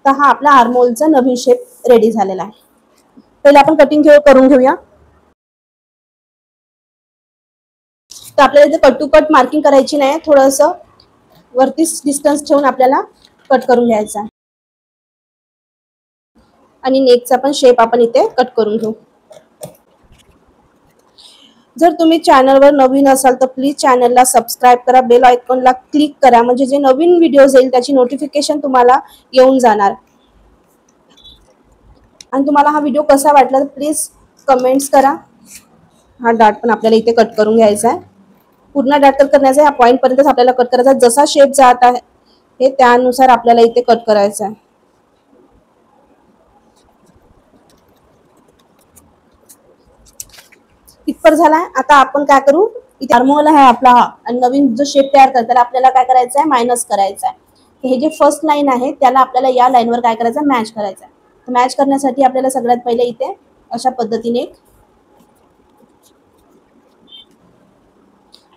तर हा आपला आर्महोलचा नवीन शेप रेडी झालेला आहे. पहिले आपण कटिंग करून घेऊया. तर आपल्याला इथे कट टू कट मार्किंग करायची नाही, थोडंसं वरती डिस्टन्स ठेवून आपल्याला कट करून घ्यायचा आहे. आणि नेकचा पण शेप आपण इथे कट करून घेऊ. जर तुम्ही चॅनलवर नवीन असाल तर प्लीज चॅनलला सबस्क्राईब करा, बेल आयकॉनला क्लिक करा, म्हणजे जे नवीन व्हिडिओज येईल त्याची नोटिफिकेशन तुम्हाला येऊन जाणार. आणि तुम्हाला हा व्हिडिओ कसा वाटला तर प्लीज कमेंट्स करा. हा डाट पण आपल्याला इथे कट करून घ्यायचा आहे. पूर्ण डाट कट करण्याचा आहे. ह्या पॉईंट पर्यंतच आपल्याला कट करायचा आहे. जसा शेप जात आहे हे त्यानुसार आपल्याला इथे कट करायचा आहे. इथपर झाला. आता आपण काय करू, इथे आर्महोल आहे आपला आणि नवीन जो शेप तयार करतो त्याला आपल्याला काय करायचं आहे, मायनस करायचा आहे. हे जे फर्स्ट लाईन आहे त्याला आपल्याला या लाईनवर काय करायचं आहे, मॅच करायचं आहे. मॅच करण्यासाठी आपल्याला सगळ्यात पहिले इथे अशा पद्धतीने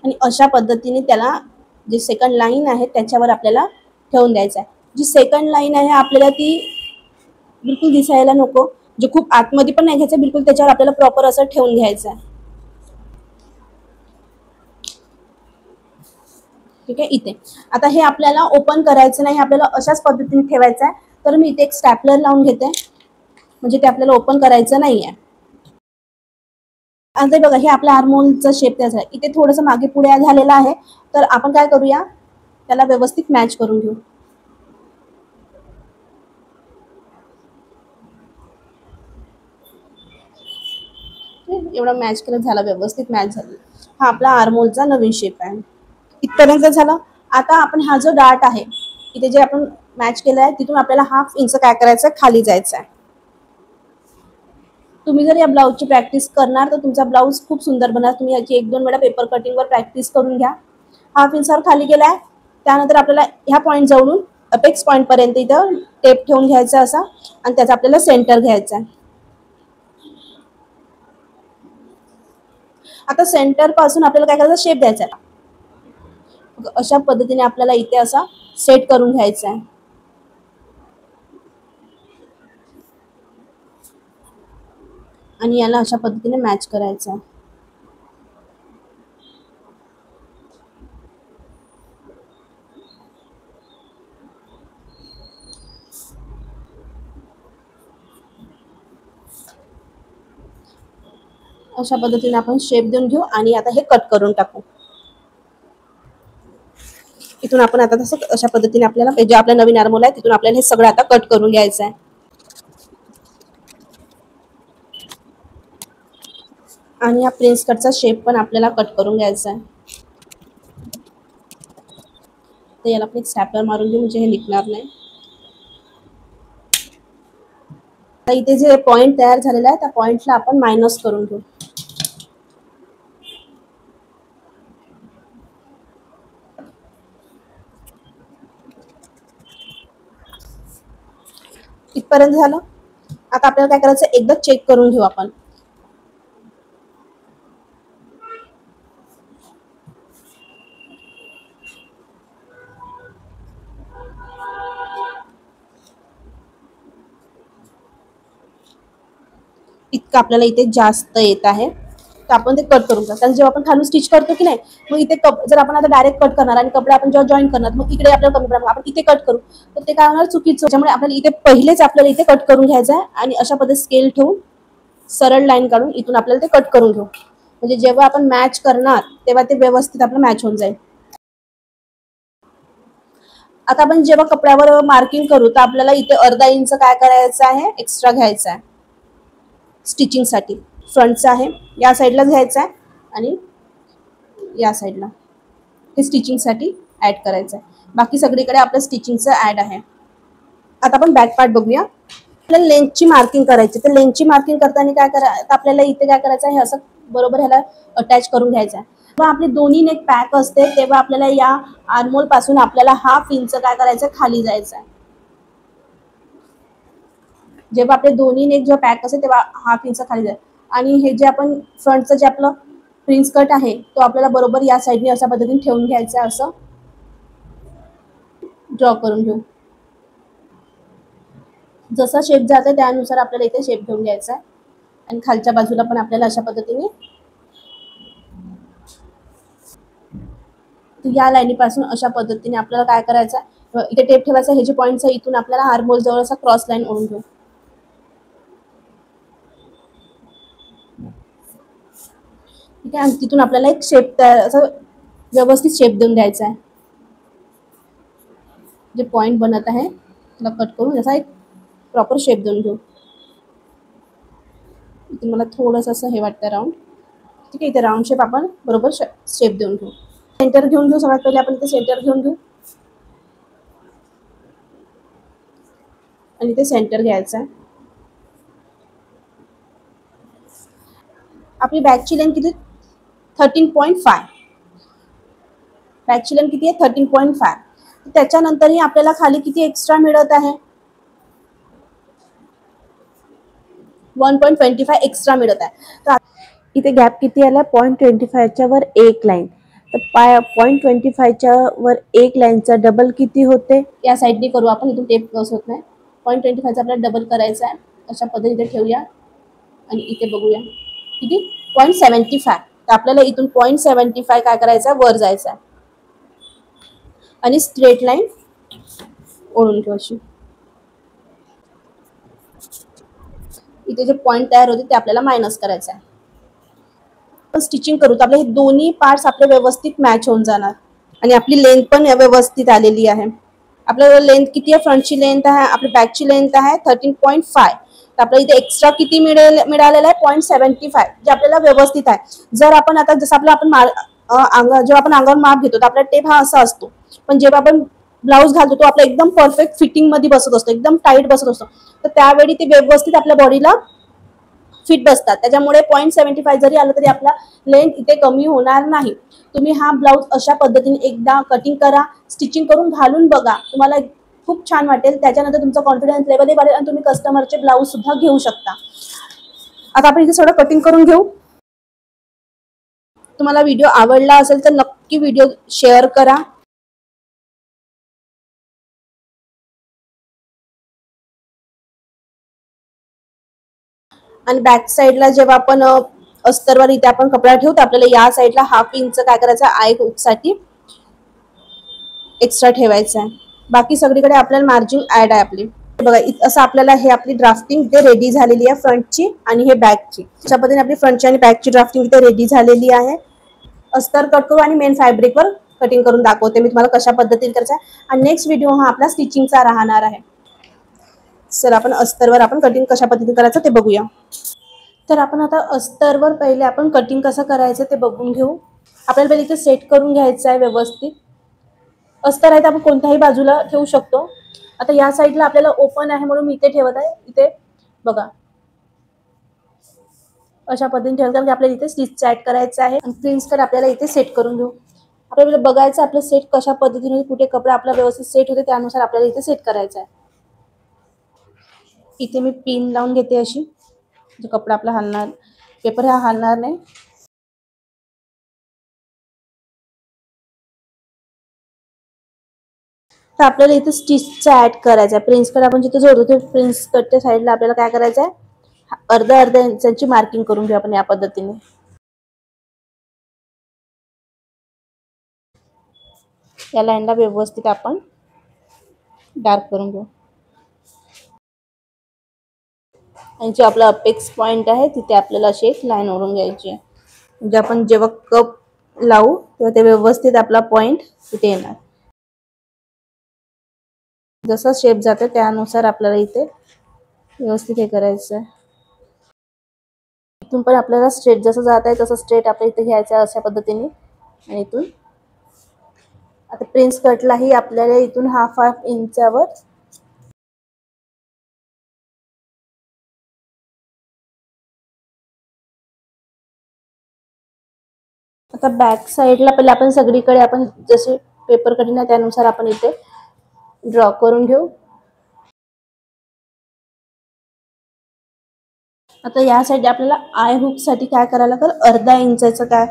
आणि अशा पद्धतीने त्याला जे सेकंड लाईन आहे त्याच्यावर आपल्याला ठेवून द्यायचं आहे. जी सेकंड लाईन आहे आपल्याला ती बिलकुल दिसायला नको, जे खूप आतमध्ये पण नाही घ्यायचं, बिलकुल त्याच्यावर आपल्याला प्रॉपर असं ठेवून घ्यायचं आहे, ठीक आहे. इथे आता हे आपल्याला ओपन करायचं नाही, आपल्याला अशाच पद्धतीने ठेवायचं आहे. तर मी इथे एक स्टॅपलर लावून घेते, म्हणजे ते आपल्याला ओपन करायचं नाही आहे. आता बघा हे आपला आर्महोलचा शेप त्याचा आहे. इथे थोडंसं मागे पुढे झालेला आहे. तर आपण काय करूया, त्याला व्यवस्थित मॅच करून घेऊ. एवढा मॅच केलं झाला, व्यवस्थित मॅच झाली. हा आपला आर्मोलचा नवीन शेप आहे. इथपर्यंत झालं. आता आपण हा जो डार्ट आहे इथे जे आपण मॅच केलं आहे तिथून आपल्याला 1/2 इंच काय करायचं आहे, खाली जायचं आहे. तुम्ही जर या ब्लाऊजची प्रॅक्टिस करणार तर तुमचा ब्लाऊज खूप सुंदर बनणार. तुम्ही याची 1-2 वेळा पेपर कटिंगवर प्रॅक्टिस करून घ्या. 1/2 इंचावर खाली गेलाय. त्यानंतर आपल्याला ह्या पॉईंट जवळून अपेक्स पॉईंट पर्यंत इथं टेप ठेवून घ्यायचा असा आणि त्याचा आपल्याला सेंटर घ्यायचा आहे. आता सेंटर पासून आपल्याला काय करायचं, शेप द्यायचा आहे. अशा पद्धतीने आपल्याला इथे असा सेट करून घ्यायचा आहे. आणि याला अशा पद्धतीने मॅच करायचं आहे. अशा पद्धतीने आपण शेप देऊन घेऊ आणि आता हे कट करून टाकू. इथून आपण आता तसं अशा पद्धतीने आपल्याला जे आपला नवीन आर्मोल आहे तिथून आपल्याला हे सगळं आता कट करून घ्यायचं आहे. आणि या प्रिन्स कटचा शेप पण आपल्याला कट करून घ्यायचा आहे. तर याला आपण एक स्टॅपलर मारून घेऊ म्हणजे हे निघणार नाही. आता इथे जे पॉईंट तयार झालेला आहे त्या पॉईंटला आपण मायनस करून घेऊ. इथपर्यंत झालं. आता आपल्याला काय करायचं, एकदा चेक करून घेऊ आपण. इतकं आपल्याला इथे जास्त येत आहे तर आपण ते कट करून घ्या. कारण जेव्हा आपण खालून स्टिच करतो की नाही, मग इथे जर आपण आता डायरेक्ट कट करणार आणि कपडे आपण जेव्हा जॉईन करणार मग इकडे आपल्याला कमी पडणार, आपण इथे कट करू तर ते काय होणार, चुकीचं. त्याच्यामुळे आपल्याला इथे पहिलेच आपल्याला इथे कट करून घ्यायचं आहे आणि अशा पद्धतीने स्केल ठेवून सरळ लाईन काढून इथून आपल्याला ते कट करून घेऊ. म्हणजे जेव्हा आपण मॅच करणार तेव्हा ते व्यवस्थित आपलं मॅच होऊन जाईल. आता आपण जेव्हा कपड्यावर मार्किंग करू तर आपल्याला इथे अर्धा इंच काय करायचं आहे, एक्स्ट्रा घ्यायचा आहे स्टिचिंगसाठी. फ्रंटचा आहे या साईडला घ्यायचा आहे आणि या साईडला हे स्टिचिंगसाठी ॲड करायचं आहे. बाकी सगळीकडे आपलं स्टिचिंगचं ॲड आहे. आता आपण बॅक पार्ट बघूया. आपल्याला लेंथची मार्किंग करायची. तर लेंथची मार्किंग करताना काय करायचं, आपल्याला इथे काय करायचं आहे, हे असं बरोबर ह्याला अटॅच करून घ्यायचं आहे. जेव्हा आपली दोन्ही नेक पॅक असते तेव्हा आपल्याला या आर्मोल पासून आपल्याला 1/2 इंच काय करायचं, खाली जायचं आहे. जेव्हा आपले दोन्ही नेक जेव्हा पॅक असते तेव्हा 1/2 इंच खाली जाईल. आणि हे जे आपण फ्रंटचं जे आपलं प्रिन्स कट आहे तो आपल्याला बरोबर या साईडने अशा पद्धतीने ठेवून घ्यायचा आहे. असं ड्रॉ करून घेऊ. जसा शेप जातो त्यानुसार आपल्याला इथे शेप घेऊन घ्यायचा आहे. आणि खालच्या बाजूला पण आपल्याला अशा पद्धतीने या लाईनीपासून अशा पद्धतीने आपल्याला काय करायचं, इथे टेप ठेवायचा. हे जे पॉईंट्स आहे इथून आपल्याला आर्महोल जवळ असा क्रॉस लाईन ओढून घेऊ. ठीक आहे. आणि तिथून आपल्याला एक शेप असं व्यवस्थित शेप देऊन द्यायचा आहे. जे पॉईंट बनत आहे त्याला कट करून असा एक प्रॉपर शेप देऊन घेऊ. इथे मला थोडंसं असं हे वाटतं राऊंड. ठीक आहे. इथे राऊंड शेप आपण बरोबर शेप देऊन घेऊ. सेंटर घेऊन घेऊ. सगळ्यात पहिले आपण इथे सेंटर घेऊन घेऊ आणि इथे सेंटर घ्यायचं आहे. आपली बॅकची लेंथ किती, 13.5. बॅकची लेंथ किती आहे, 13.5. त्याच्यानंतरही आपल्याला खाली किती एक्स्ट्रा मिळत आहे, 1.25 एक्स्ट्रा मिळत आहे. तर इथे गॅप किती आला, 0.25च्या वर एक लाईन. तर 0.25च्या वर एक लाईनचा डबल किती होते, या साईडने करू आपण. इथून टेप क्रॉस होत नाही. 0.25चा आपल्याला डबल करायचा आहे. अशा पद्धतीने ठेवूया आणि इथे बघूया किती, 0.75. तर आपल्याला इथून 0.75 काय करायचं, वर जायचं आहे आणि स्ट्रेट लाईन ओढून घेऊ अशी. इथे जे पॉईंट तयार होते ते आपल्याला मायनस करायचं आहे. स्टिचिंग करू तर आपले हे दोन्ही पार्ट्स आपले व्यवस्थित मॅच होऊन जाणार. आणि आपली लेंथ पण व्यवस्थित आलेली आहे. आपल्याला लेंथ किती आहे, फ्रंटची लेंथ आहे, आपली बॅकची लेंथ आहे 13.5. तर आपल्याला इथे एक्स्ट्रा किती मिळालेलं आहे 0.75, जे आपल्याला व्यवस्थित आहे. जर आपण आता जसं आपलं आपण जेव्हा आपण अंगावर माप घेतो तर आपला टेप हा असा असतो, पण जेव्हा आपण ब्लाऊज घालतो तो आपला एकदम परफेक्ट फिटिंग मध्ये बसत असतो, एकदम टाईट बसत असतो. तर त्यावेळी ते व्यवस्थित आपल्या बॉडीला फिट बसतात. त्याच्यामुळे 0.75 जरी आलं तरी आपला लेंथ इथे कमी होणार नाही. तुम्ही हा ब्लाऊज अशा पद्धतीने एकदा कटिंग करा, स्टिचिंग करून घालून बघा, तुम्हाला खूप छान वाटेल. त्याच्यानंतर तुमचा कॉन्फिडन्स लेवलही वाढेल आणि तुम्ही कस्टमरचे ब्लाऊज सुद्धा घेऊ शकता. आता आपण इथे थोडं कटिंग करून घेऊ. तुम्हाला व्हिडिओ आवडला असेल तर नक्की व्हिडिओ शेअर करा. आणि बॅक साईडला जेव्हा आपण अस्तरवर इथे आपण कपडा ठेवतो, आपल्याला या साईडला 1/2 इंच काय करायचं, आय हुकसाठी एक्स्ट्रा ठेवायचं आहे. बाकी सगळीकडे आपल्याला मार्जिन ऍड आहे आपली. बघा असं आपल्याला हे आपली ड्राफ्टिंग इथे रेडी झालेली आहे, फ्रंटची आणि हे बॅकची. अशा पद्धतीने आपली फ्रंटची आणि बॅकची ड्राफ्टिंग इथे रेडी झालेली आहे. अस्तर कट करू आणि मेन फॅब्रिकवर कटिंग करून दाखवते मी तुम्हाला कशा पद्धतीने करायचं आहे. आणि नेक्स्ट व्हिडिओ हा आपला स्टिचिंगचा राहणार आहे. सर आपण अस्तरवर आपण कटिंग कशा पद्धतीने करायचं ते बघूया. तर आपण आता अस्तरवर पहिले आपण कटिंग कसं करायचं ते बघून घेऊ. आपल्याला पहिले इथे सेट करून घ्यायचं आहे व्यवस्थित. अस्तर आहे तर आपण कोणत्याही बाजूला ठेवू शकतो. आता या साईडला आपल्याला ओपन आहे म्हणून मी इथे ठेवत आहे. इथे बघा अशा पद्धतीने ठेवत, कारण की आपल्याला इथे स्टिच ऍड करायचं आहे. आणि प्रिन्स कट आपल्याला इथे सेट करून घेऊ. आपल्याला बघायचं आपलं सेट कशा पद्धतीने, कुठे कपडा आपला व्यवस्थित सेट होते त्यानुसार आपल्याला इथे सेट करायचं आहे. इथे मी पिन लावून घेते अशी, जो कपडा आपला हलणार, पेपर हा हलणार नाही. तर आपल्याला इथे स्टिचचा ऍड करायचा आहे. प्रिन्स कट आपण जिथे जोडतो ते प्रिन्स कटच्या साईडला आपल्याला काय करायचं आहे, अर्ध्या इंचाची मार्किंग करून घेऊ आपण या पद्धतीने. या लाईनला व्यवस्थित आपण डार्क करून घेऊ. आणि जो आपला अपेक्स पॉइंट आहे तिथे आपल्याला अशी एक लाईन ओढून घ्यायची आहे, म्हणजे आपण जेव्हा कप लावू तेव्हा ते व्यवस्थित आपला पॉइंट तिथे येणार. जसा शेप जातो त्यानुसार आपल्याला इथे व्यवस्थित हे करायचं आहे. इथून पण आपल्याला स्ट्रेट जसं जात आहे तसं स्ट्रेट आपल्या इथे घ्यायचं आहे अशा पद्धतीने. आणि इथून आता प्रिन्स कटलाही आपल्याला इथून 1/2 इंचावर आता बॅक साईडला पहिले आपण सगळीकडे आपण जसे पेपर कटिंग आहे त्यानुसार आपण इथे ड्रॉ करून घेऊ. आता या साईड आपल्याला आय हुक साठी काय करायला लागेल, अर्धा इंचाचं काय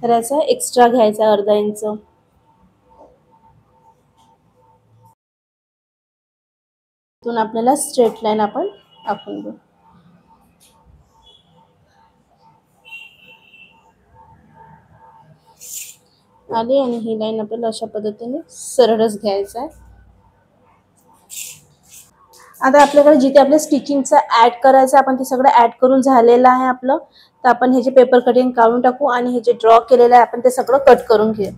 करायचं एक्स्ट्रा घ्यायचं, अर्धा इंच. इथून आपल्याला स्ट्रेट लाईन आपण टाकून घेऊ. आली आणि ही लाईन आपल्याला अशा पद्धतीने सरळच घ्यायचं आहे. आता आपल्याकडे जिथे आपल्या स्टिचिंगचं ऍड करायचं आपण ते सगळं ऍड करून झालेलं आहे आपलं. तर आपण हे जे पेपर कटिंग काढून टाकू आणि हे जे ड्रॉ केलेलं आहे आपण ते सगळं कट करून घेऊ.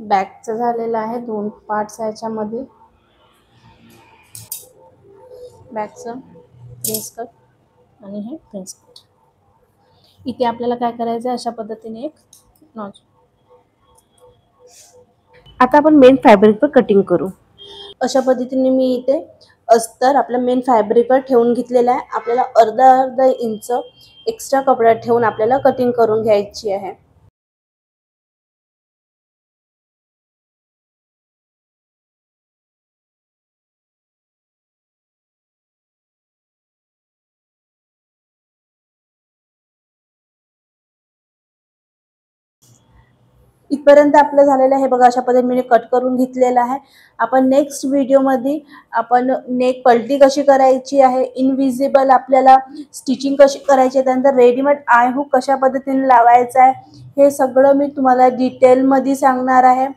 बॅकचं झालेलं आहे, 2 पार्ट्स आहे याच्यामध्ये. बॅकचं प्रिन्स कट आणि हे प्रिन्स कट. इथे आपल्याला काय करायचं आहे, अशा पद्धतीने एक नॉच. आता आपण मेन फॅब्रिकवर कटिंग करू. अशा पद्धतीने मी इथे अस्तर आपल्या मेन फॅब्रिकवर ठेवून घेतलेला आहे. आपल्याला अर्धा इंच एक्स्ट्रा कपडा ठेवून आपल्याला कटिंग करून घ्यायची आहे. इथपर्यंत आपलं झालेलं आहे बघा. अशा पद्धतीने कट करून घेतलेलं आहे. आपण नेक्स्ट व्हिडिओमध्ये आपण नेक पलटी कशी करायची आहे, इनविजिबल आपल्याला स्टिचिंग कशी करायची आहे, त्यानंतर रेडीमेड आय हुक कशा पद्धतीने लावायचा आहे, हे सगळं मी तुम्हाला डिटेलमध्ये सांगणार आहे.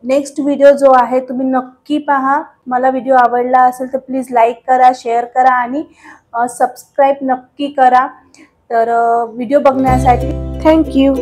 नेक्स्ट व्हिडिओ जो आहे तुम्ही नक्की पहा. मला व्हिडिओ आवडला असेल तर प्लीज लाईक करा, शेअर करा आणि सबस्क्राईब नक्की करा. तर व्हिडिओ बघण्यासाठी थँक्यू.